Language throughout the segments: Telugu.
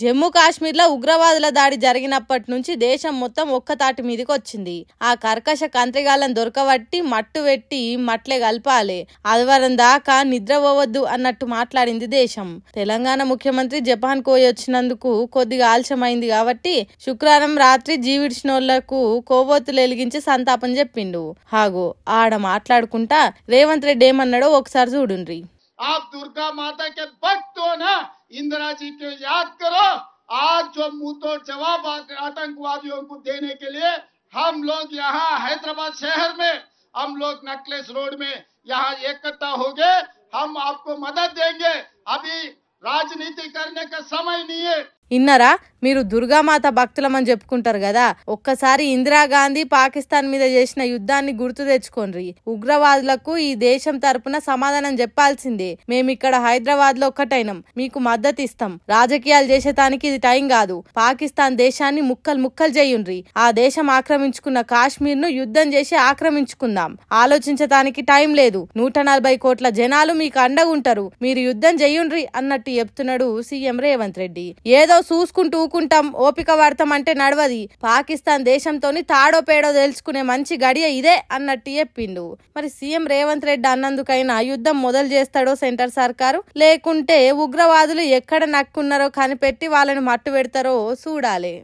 జమ్మూ కాశ్మీర్ లో ఉగ్రవాదుల దాడి జరిగినప్పటి నుంచి దేశం మొత్తం ఒక్కతాటి మీదకి వచ్చింది. ఆ కర్కశ కంత్రిగాళ్ళను దొరకబట్టి మట్టు పెట్టి మట్లే కలపాలి, ఆదివారం దాకా నిద్రపోవద్దు అన్నట్టు మాట్లాడింది దేశం. తెలంగాణ ముఖ్యమంత్రి జపాన్ కోయి వచ్చినందుకు కొద్దిగా ఆలస్యమైంది కాబట్టి శుక్రవారం రాత్రి జీవిడిచినోళ్లకు కోవొత్తులు వెలిగించి సంతాపం చెప్పిండు. హాగో ఆడ మాట్లాడుకుంటా రేవంత్ రెడ్డి ఏమన్నాడో ఒకసారి చూడుండ్రి. आप दुर्गा माता के भक्त हो ना, इंदिरा जी को याद करो। आज जो मुंहतोड़ जवाब आतंकवादियों को देने के लिए हम लोग यहाँ हैदराबाद शहर में, हम लोग नेकलेस रोड में यहाँ इकट्ठा हो गए। हम आपको मदद देंगे। अभी राजनीति करने का समय नहीं है। ఇన్నరా మీరు దుర్గామాత భక్తులమని చెప్పుకుంటారు కదా, ఒక్కసారి ఇందిరాగాంధీ పాకిస్తాన్ మీద చేసిన యుద్ధాన్ని గుర్తు తెచ్చుకోండి. ఉగ్రవాదులకు ఈ దేశం తరపున సమాధానం చెప్పాల్సిందే. మేమిక్కడ హైదరాబాద్ లో ఒక్కటైనం, మీకు మద్దతు ఇస్తాం. రాజకీయాలు చేసేటానికి ఇది టైం కాదు. పాకిస్తాన్ దేశాన్ని ముక్కలు ముక్కలు చేయుండ్రి. ఆ దేశం ఆక్రమించుకున్న కాశ్మీర్ ను యుద్ధం చేసి ఆక్రమించుకుందాం. ఆలోచించటానికి టైం లేదు. 140 కోట్ల జనాలు మీకు అండగుంటారు. మీరు యుద్ధం చేయుండ్రి అన్నట్టు చెప్తున్నాడు సీఎం రేవంత్ రెడ్డి. ఏదో చూసుకుంటూ ఊకుంటాం, ఓపిక పడతాం అంటే నడవది. పాకిస్తాన్ దేశంతోని తాడో పేడో తెలుసుకునే మంచి గడియ ఇదే అన్నట్టు చెప్పిండు. మరి సీఎం రేవంత్ రెడ్డి అన్నందుకైనా యుద్ధం మొదలు చేస్తాడో సెంటర్ సర్కారు, లేకుంటే ఉగ్రవాదులు ఎక్కడ నక్కున్నారో కనిపెట్టి వాళ్ళని మట్టు పెడతారో చూడాలి.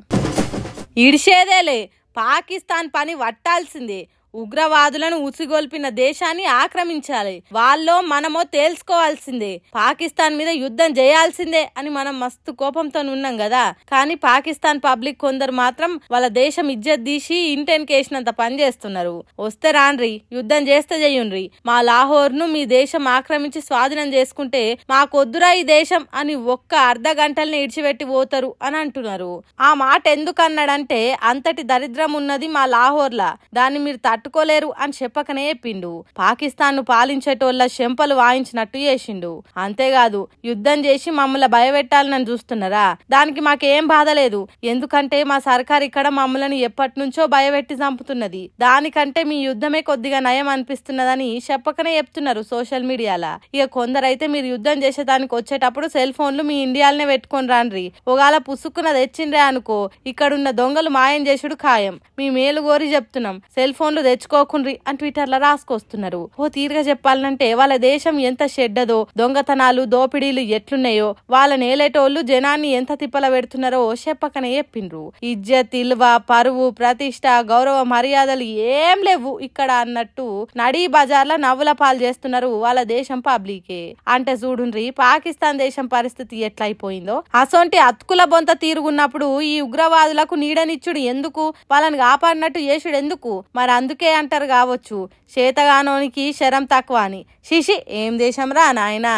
ఇడిసేదేలే, పాకిస్తాన్ పని వట్టాల్సిందే. ఉగ్రవాదులను ఉసిగొల్పిన దేశాన్ని ఆక్రమించాలి. వాళ్ళో మనమో తేల్చుకోవాల్సిందే. పాకిస్తాన్ మీద యుద్ధం చేయాల్సిందే అని మనం మస్తు కోపంతో ఉన్నాం కదా. కానీ పాకిస్తాన్ పబ్లిక్ కొందరు మాత్రం వాళ్ళ దేశం ఇజ్జత్ తీసి ఇంటెన్కేసినంత పని చేస్తున్నారు. వస్తే రాండ్రి, యుద్ధం చేస్తే చెయ్యుండ్రి. మా లాహోర్ ను మీ దేశం ఆక్రమించి స్వాధీనం చేసుకుంటే మాకొద్దురా ఈ దేశం అని ఒక్క అర్ధ గంటల్ని ఇడిచిపెట్టి పోతారు అని అంటున్నారు. ఆ మాట ఎందుకన్నాడంటే అంతటి దరిద్రం ఉన్నది మా లాహోర్లా, దాన్ని మీరు తట్టుకోలేరు అని చెప్పకనే చెప్పిండు. పాకిస్తాన్ ను పాలించేటోళ్ళ చెంపలు వాయించినట్టు చేసిండు. అంతేకాదు, యుద్ధం చేసి మమ్మల్ని భయపెట్టాలని చూస్తున్నారా, దానికి మాకేం బాధ లేదు. ఎందుకంటే మా సర్కార్ ఇక్కడ మమ్మల్ని ఎప్పటి నుంచో భయపెట్టి చంపుతున్నది. దానికంటే మీ యుద్ధమే కొద్దిగా నయం అనిపిస్తున్నదని చెప్పకనే చెప్తున్నారు సోషల్ మీడియాలా. ఇక కొందరైతే మీరు యుద్ధం చేసేదానికి వచ్చేటప్పుడు సెల్ ఫోన్లు మీ ఇండియాలనే పెట్టుకొని రాండ్రి, ఒకవేళ పుసుక్కున తెచ్చిండ్రే అనుకో ఇక్కడున్న దొంగలు మాయం చేసుడు ఖాయం. మీ మేలు కోరి చెప్తున్నాం, సెల్ ఫోన్లు తెచ్చుకోకుండ్రి అని ట్విట్టర్లో రాసుకొస్తున్నారు. ఓ తీరుగా చెప్పాలంటే వాళ్ళ దేశం ఎంత చెడ్డదో, దొంగతనాలు దోపిడీలు ఎట్లున్నాయో, వాళ్ళ నేలేటోళ్లు జనాన్ని ఎంత తిప్పల పెడుతున్నారో చెప్పకనే చెప్పిండ్రు. ఇజ్జత్, ఇల్వ, పరువు, ప్రతిష్ట, గౌరవ మర్యాదలు ఏం లేవు ఇక్కడ అన్నట్టు నడీ బజార్ల నవ్వుల పాలు చేస్తున్నారు వాళ్ళ దేశం పబ్లికే. అంటే చూడుండ్రి పాకిస్తాన్ దేశం పరిస్థితి ఎట్లయిపోయిందో. అసొంటి అతుకుల బొంత తీరుగున్నప్పుడు ఈ ఉగ్రవాదులకు నీడనిచ్చుడు ఎందుకు, వాళ్ళని కాపాడినట్టు చేసుడు ఎందుకు? మరి అందుకే అంటారు కావచ్చు, చేతగానోనికి శరం తక్కువ అని. శిషి ఏం దేశం రా నాయనా.